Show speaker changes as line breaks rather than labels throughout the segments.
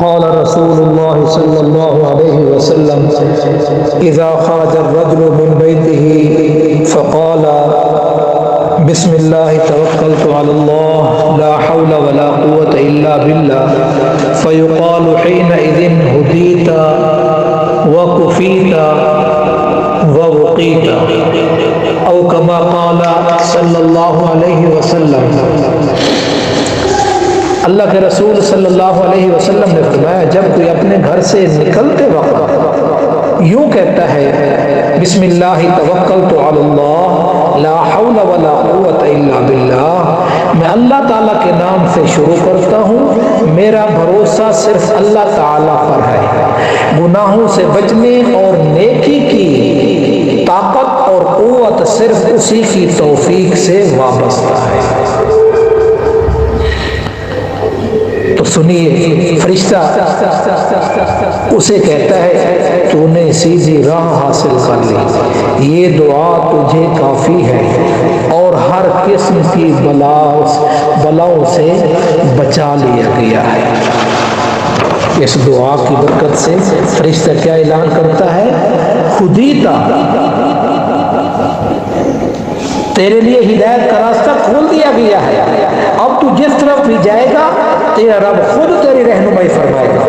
قال رسول الله صلى الله عليه وسلم إذا خرج الرجل من بيته فقال بسم الله توكلت على الله لا حول ولا قوة إلا بالله فيقال حينئذ هديت وكفيت ووقيت او كما قال صلی اللہ علیہ وسلم۔ اللہ کے رسول صلی اللہ علیہ وسلم نے فرمایا جب کوئی اپنے گھر سے نکلتے وقت یوں کہتا ہے بسم اللہ توکلت علی اللہ لا حول ولا قوة الا باللہ، میں اللہ تعالیٰ کے نام سے شروع کرتا ہوں، میرا بھروسہ صرف اللہ تعالیٰ پر ہے، گناہوں سے بچنے اور نیکی کی طاقت اور قوت صرف اسی کی توفیق سے وابستہ ہے۔ تو سنیے، فرشتہ اسے کہتا ہے تو نے سیدھی راہ حاصل کر لی، یہ دعا تجھے کافی ہے اور ہر قسم کی بلاؤں سے بچا لیا گیا ہے۔ اس دعا کی برکت سے فرشتہ کیا اعلان کرتا ہے؟ خودیتا، تیرے لیے ہدایت کا راستہ کھول دیا گیا ہے، اب تو جس طرف بھی جائے گا تیرا رب خود تیری رہنمائی فرمائے گا۔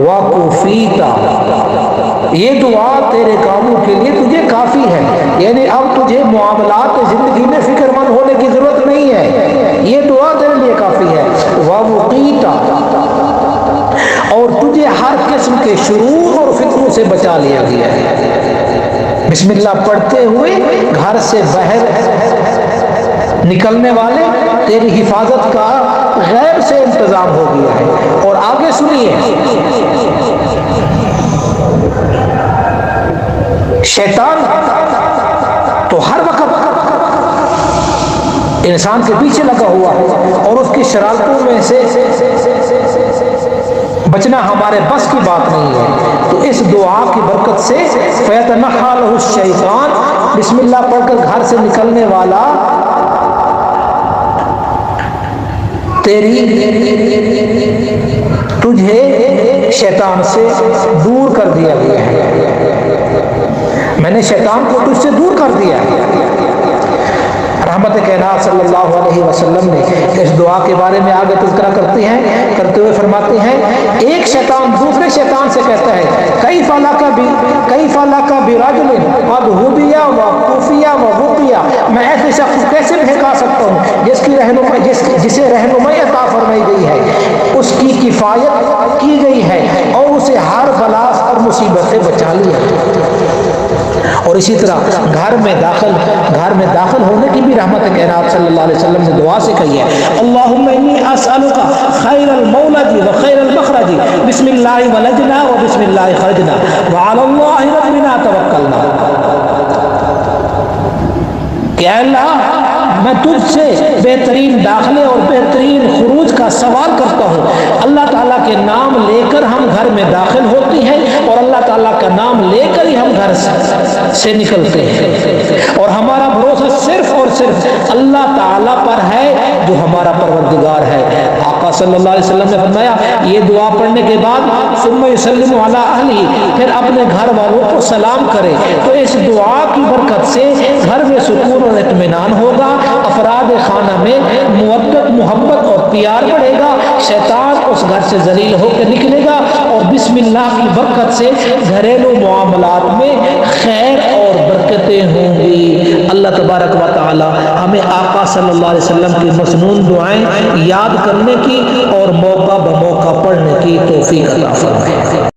وَكُفِيتَ، یہ دعا تیرے کاموں کے لیے تجھے کافی ہے، یعنی اب تجھے معاملات زندگی میں فکر مند ہونے کی ضرورت نہیں ہے، یہ دعا تیرے لیے کافی ہے۔ وَوَقِيتَ، اور تجھے ہر قسم کے شرور اور فتنوں سے بچا لیا گیا ہے۔ بسم اللہ پڑھتے ہوئے گھر سے باہر نکلنے والے تیری حفاظت کا غیب سے انتظام ہو گیا ہے۔ اور آگے سنیے، شیطان تو ہر وقت انسان کے پیچھے لگا ہوا ہے اور اس کی شرارتوں میں سے بچنا ہمارے بس کی بات نہیں ہے۔ تو اس دعا کی برکت سے فَيَتَنَحَّى لَهُ الشَّيْطَانُ، بسم اللہ پڑھ کر گھر سے نکلنے والا تجھے شیطان سے دور کر دیا گیا ہے، میں نے شیطان کو تجھ سے دور کر دیا ہے۔ رحمت کائنات صلی اللہ علیہ وسلم نے اس دعا کے بارے میں آگے تذکرہ کرتے ہوئے فرماتے ہیں ایک شیطان دوسرے شیطان سے کہتا ہے کیف لک برجل قد ہدی وکفی ووقی، میں ایسے شخص کو کیسے بھگا سکتا ہوں جسے رہنمائی عطا فرمائی گئی ہے، اس کی کفایت کی گئی ہے اور اسے ہر بلا اور مصیبت سے بچا لیا۔ اور اسی طرح گھر میں داخل ہونے کی بھی رحمت کائنات صلی اللہ علیہ وسلم نے دعا سے کہی ہے اللہم انی اسألک خیر المولد و خیر المخرج، بسم اللہ ولجنا و بسم اللہ خرجنا وعلی اللہ ربنا توکلنا، کہ اے اللہ میں تجھ سے بہترین داخلے اور بہترین خروج کا سوال کرتا ہوں۔ اللہ تعالیٰ کے نام لے کر ہم گھر میں داخل ہوتے ہیں اور اللہ تعالیٰ کا نام لے کر ہی ہم گھر سے نکلتے ہیں، اور ہمارا بھروسہ صرف اور صرف اللہ تعالیٰ پر ہے جو ہمارا پروردگار ہے۔ آقا صلی اللہ علیہ وسلم نے فرمایا یہ دعا پڑھنے کے بعد ثم یسلم علی اہلہ، پھر اپنے گھر والوں کو سلام کرے، تو اس دعا کی برکت سے گھر میں سکون اور اطمینان ہوگا، افراد خانہ میں مودت محبت اور پیار بڑھے گا، شیطان اس گھر سے ذلیل ہو کے نکلے گا، اور بسم اللہ کی برکت سے گھریلو معاملات میں خیر اور برکتیں ہوں گی۔ اللہ تبارک و تعالی ہمیں آقا صلی اللہ علیہ وسلم کی مسنون دعائیں یاد کرنے کی اور موقع بموقع پڑھنے کی توفیق عطا فرمائے۔